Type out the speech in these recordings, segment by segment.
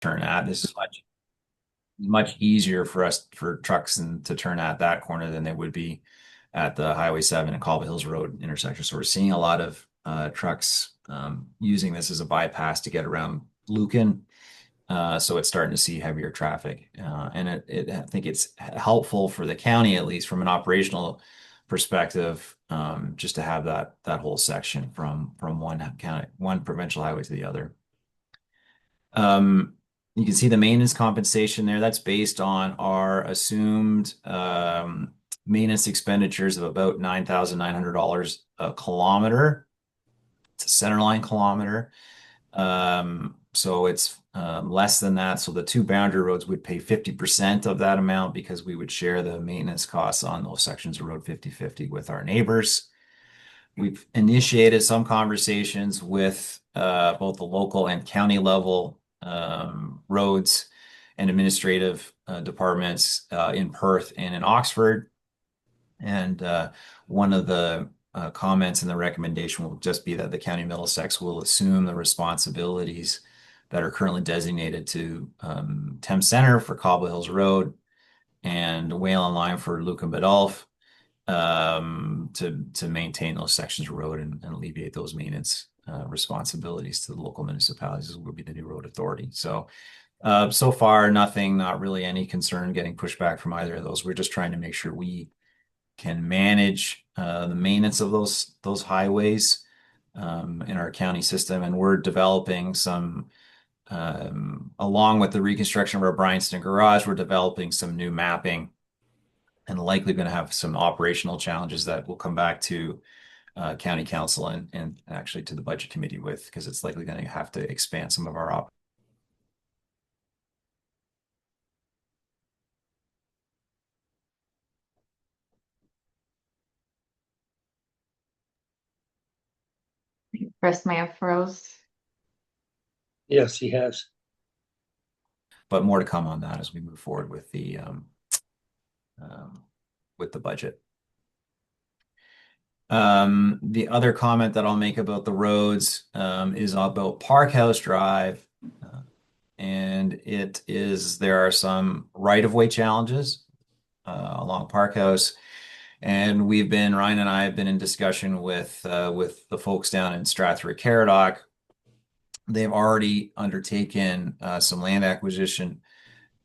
turn at. This is much easier for trucks to turn at that corner than they would be at the Highway 7 and Cobble Hills Road intersection. So we're seeing a lot of trucks using this as a bypass to get around Lucan. So it's starting to see heavier traffic. I think it's helpful for the county, at least from an operational perspective, just to have that whole section from one provincial highway to the other. You can see the maintenance compensation there. That's based on our assumed maintenance expenditures of about $9,900 a kilometer. It's a centerline kilometer. So it's less than that. So the two boundary roads would pay 50% of that amount because we would share the maintenance costs on those sections of road 50/50 with our neighbors. We've initiated some conversations with both the local and county level roads and administrative departments in Perth and in Oxford. And one of the comments in the recommendation will just be that the County of Middlesex will assume the responsibilities that are currently designated to Thames Centre for Cobble Hills Road and Whalen Line for Lucan Biddulph to maintain those sections of road and alleviate those maintenance responsibilities to the local municipalities will be the new road authority. So so far, nothing, not really any concern getting pushback from either of those. We're just trying to make sure we can manage the maintenance of those highways in our county system, and we're developing some along with the reconstruction of our Bryanston garage, we're developing some new mapping and likely going to have some operational challenges that will come back to county council and actually to the budget committee with, because it's likely going to have to expand some of our op. Chris may have froze. Yes, he has. But more to come on that as we move forward with the budget. The other comment that I'll make about the roads is about Parkhouse Drive. And there are some right-of-way challenges along Parkhouse. And Ryan and I have been in discussion with the folks down in Strathroy-Caradoc. They've already undertaken some land acquisition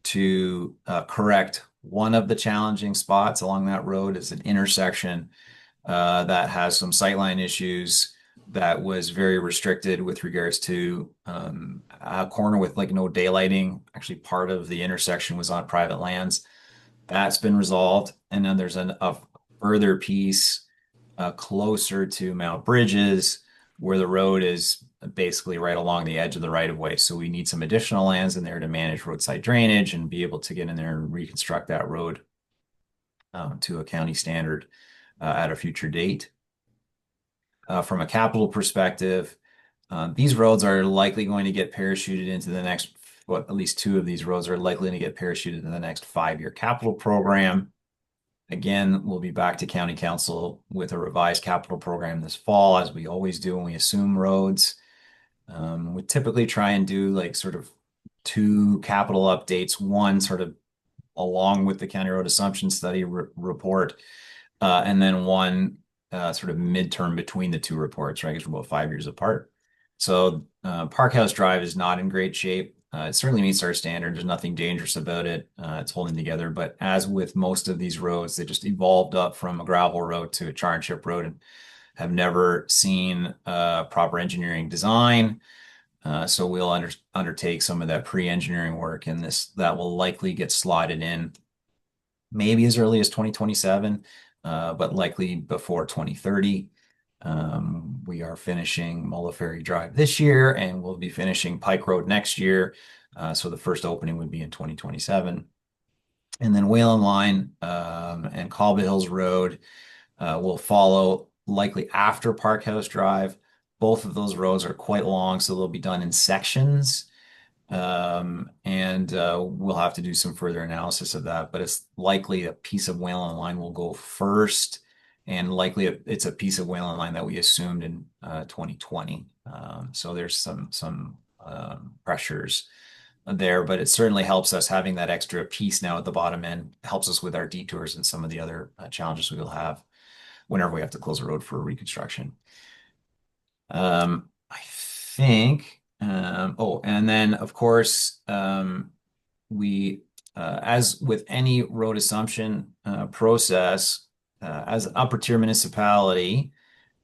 to correct one of the challenging spots along that road. It's an intersection that has some sightline issues that was very restricted with regards to a corner with like no daylighting. Actually, part of the intersection was on private lands. That's been resolved. And then there's a further piece closer to Mount Bridges where the road is basically right along the edge of the right of way. So we need some additional lands in there to manage roadside drainage and be able to get in there and reconstruct that road to a county standard at a future date. From a capital perspective, these roads are likely going to get parachuted into the next, at least two of these roads are likely to get parachuted in the next 5-year capital program. Again, we'll be back to county council with a revised capital program this fall, as we always do when we assume roads. We typically try and do like sort of 2 capital updates, one sort of along with the county road assumption study report, and then one sort of midterm between the 2 reports, right? Because we're about 5 years apart. So Parkhouse Drive is not in great shape. It certainly meets our standards. There's nothing dangerous about it. It's holding together. But as with most of these roads, they just evolved up from a gravel road to a char and chip road and have never seen proper engineering design. So we'll undertake some of that pre-engineering work, and that will likely get slotted in maybe as early as 2027, but likely before 2030. We are finishing Mulla Ferry Drive this year, and we'll be finishing Pike Road next year. So the first opening would be in 2027. And then Whalen Line and Cobble Hills Road will follow likely after Parkhouse Drive. Both of those roads are quite long, so they'll be done in sections. And we'll have to do some further analysis of that, but it's likely a piece of Whalen Line will go first, and likely it's a piece of Whalen Line that we assumed in 2020. So there's some pressures there, but it certainly helps us having that extra piece now at the bottom end, helps us with our detours and some of the other challenges we will have whenever we have to close a road for reconstruction. I think, oh, and then of course, we, as with any road assumption process, as an upper tier municipality,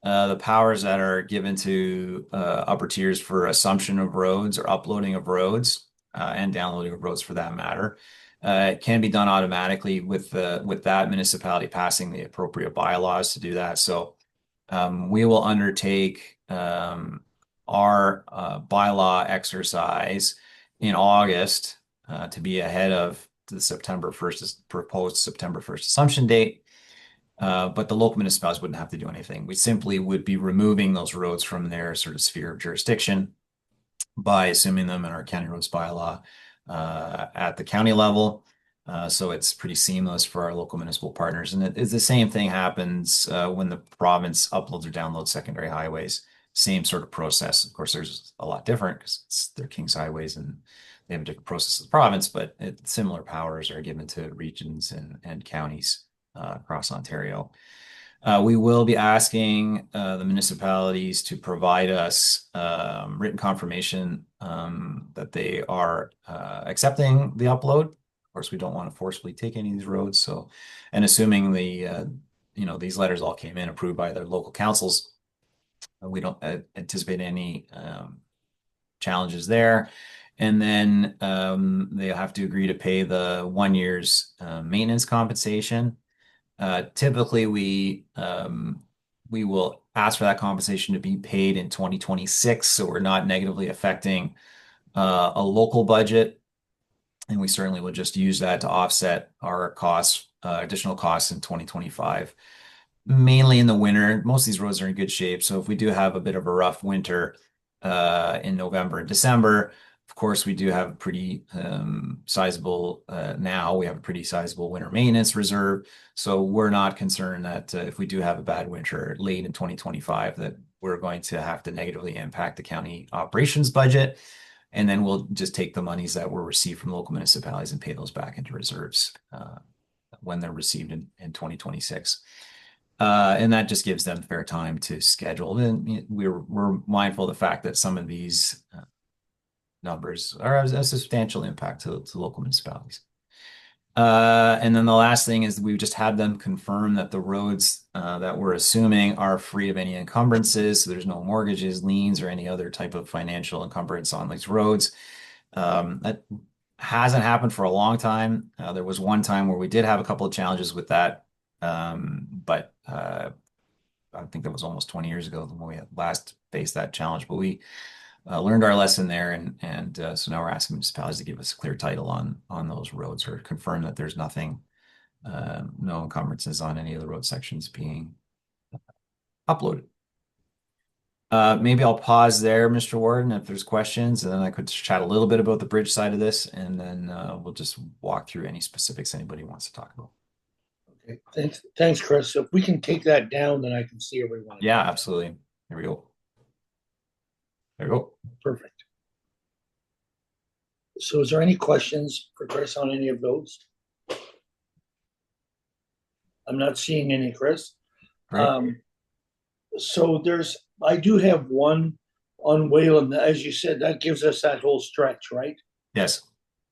the powers that are given to upper tiers for assumption of roads or uploading of roads and downloading of roads for that matter, it can be done automatically with that municipality passing the appropriate bylaws to do that. So we will undertake our bylaw exercise in August to be ahead of the September 1st proposed September 1st assumption date. But the local municipalities wouldn't have to do anything. We simply would be removing those roads from their sort of sphere of jurisdiction by assuming them in our county roads bylaw at the county level. So it's pretty seamless for our local municipal partners. And it's the same thing happens when the province uploads or downloads secondary highways. Same sort of process. Of course, there's a lot different because they're King's highways and they have a different process as the province, but similar powers are given to regions and counties across Ontario. We will be asking the municipalities to provide us written confirmation that they are accepting the upload. Of course, we don't want to forcibly take any of these roads. So, and assuming these letters all came in approved by their local councils, we don't anticipate any challenges there. And then they'll have to agree to pay the 1 year's maintenance compensation. Typically, we will ask for that compensation to be paid in 2026, so we're not negatively affecting a local budget, and we certainly will just use that to offset our costs, additional costs in 2025, mainly in the winter. Most of these roads are in good shape, so if we do have a bit of a rough winter in November and December, of course, we do have pretty sizable now. We have a pretty sizable winter maintenance reserve, so we're not concerned that if we do have a bad winter late in 2025, that we're going to have to negatively impact the county operations budget. And then we'll just take the monies that were received from local municipalities and pay those back into reserves when they're received in 2026. And that just gives them fair time to schedule. And we're mindful of the fact that some of these numbers are a substantial impact to local municipalities. And then the last thing is we just had them confirm that the roads that we're assuming are free of any encumbrances. So there's no mortgages, liens, or any other type of financial encumbrance on these roads. That hasn't happened for a long time. There was one time where we did have a couple of challenges with that. But I think that was almost 20 years ago when we last faced that challenge. But we learned our lesson there, and so now we're asking municipalities to give us a clear title on those roads or confirm that there's nothing, no encumbrances on any of the road sections being uploaded. Maybe I'll pause there, Mr. Warden, if there's questions, and then I could chat a little bit about the bridge side of this, and then we'll just walk through any specifics anybody wants to talk about. Okay, thanks, Chris. So if we can take that down, then I can see everyone. Yeah, absolutely. Here we go. There we go. Perfect. So is there any questions for Chris on any of those? I'm not seeing any, Chris. Right. So I do have one on Wayland, as you said, that gives us that whole stretch, right? Yes.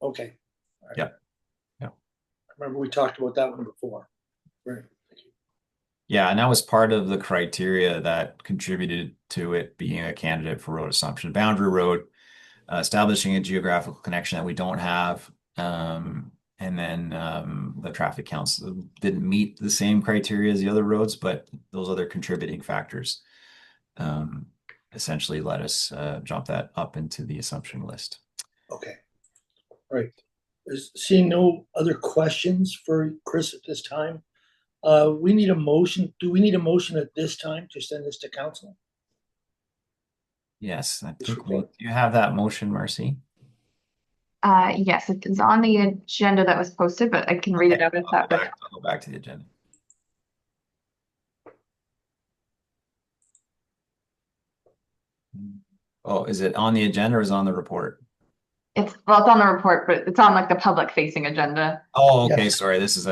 Okay. All right. Yeah. Yeah. I remember we talked about that one before. Right. Thank you. Yeah, and that was part of the criteria that contributed to it being a candidate for road assumption. Boundary road, establishing a geographical connection that we don't have, and then the traffic counts didn't meet the same criteria as the other roads, but those other contributing factors essentially let us jump that up into the assumption list. Okay. All right. Seeing no other questions for Chris at this time, we need a motion. Do we need a motion at this time to send this to council? Yes, I think you have that motion, Marcy. Yes, it is on the agenda that was posted, but I can read it out if that would. I'll go back to the agenda. Oh, is it on the agenda or is it on the report? It's on the report, but it's on like the public facing agenda. Oh, okay. Yes. Sorry. This is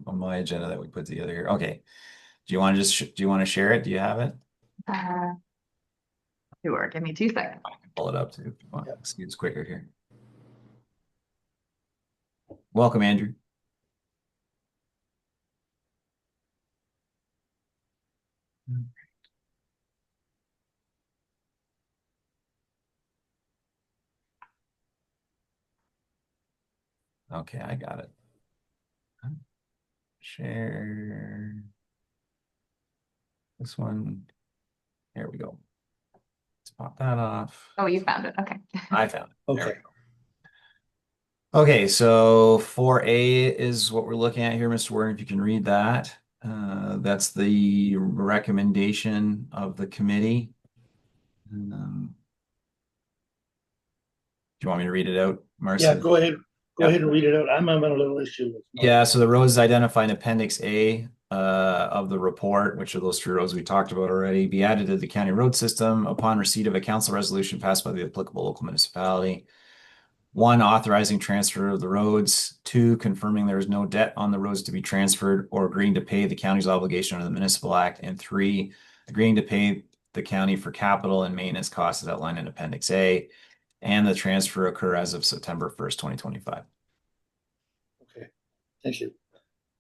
my agenda that we put together here. Okay. Do you want to do you want to share it? Do you have it? Uh, sure, give me 2 seconds. I can pull it up too. If you want. Yep. It's quicker here. Welcome, Andrew. Okay, I got it. Share this one. There we go. Let's pop that off. Oh, you found it. Okay. I found it. There we Okay. go. Okay, so 4A is what we're looking at here, Mr. Warren, if you can read that. That's the recommendation of the committee. Do you want me to read it out, Marcy? Yeah, go ahead. Go Yep. ahead and read it out. I'm having a little issue with. Yeah, so the roads identified in Appendix A of the report, which are those 3 roads we talked about already, be added to the county road system upon receipt of a council resolution passed by the applicable local municipality. 1, authorizing transfer of the roads. 2, confirming there is no debt on the roads to be transferred or agreeing to pay the county's obligation under the Municipal Act. And 3, agreeing to pay the county for capital and maintenance costs as outlined in Appendix A, and the transfer occur as of September 1st, 2025. Okay, thank you.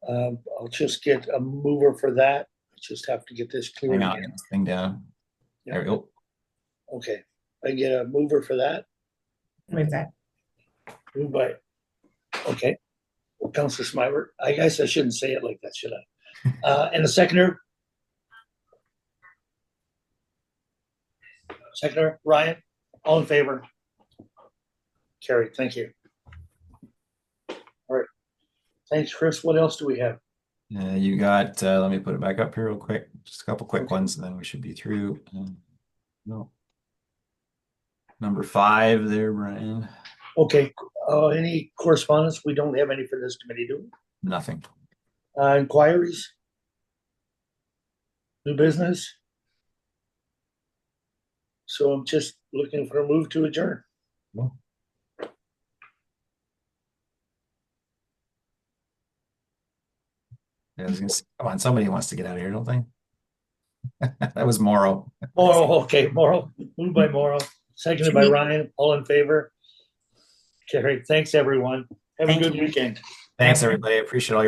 I'll just get a mover for that. I just have to get this clear Hang on, again. get this thing down. There we go. Okay, I get a mover for that. Move that. Moved by, okay. Well, Councilor Smiler, I guess I shouldn't say it like that, should I? And a seconder? Seconder, Ryan, all in favor? Carried, thank you. All right, thanks, Chris. What else do we have? You got, let me put it back up here real quick. Just a couple quick Okay. ones, and then we should be through. No. Number 5 there, Brian. Okay, any correspondence? We don't have any for this committee, do we? Nothing. Inquiries? New business? So I'm just looking for a move to adjourn. Yeah, I was gonna say, come on, somebody wants to get out of here, don't they? That was Morrow. Morrow, okay, Morrow, moved by Morrow, seconded by Ryan, all in favor? Carried, thanks, everyone. Have a Thank good you. weekend. Thanks, everybody. I appreciate all your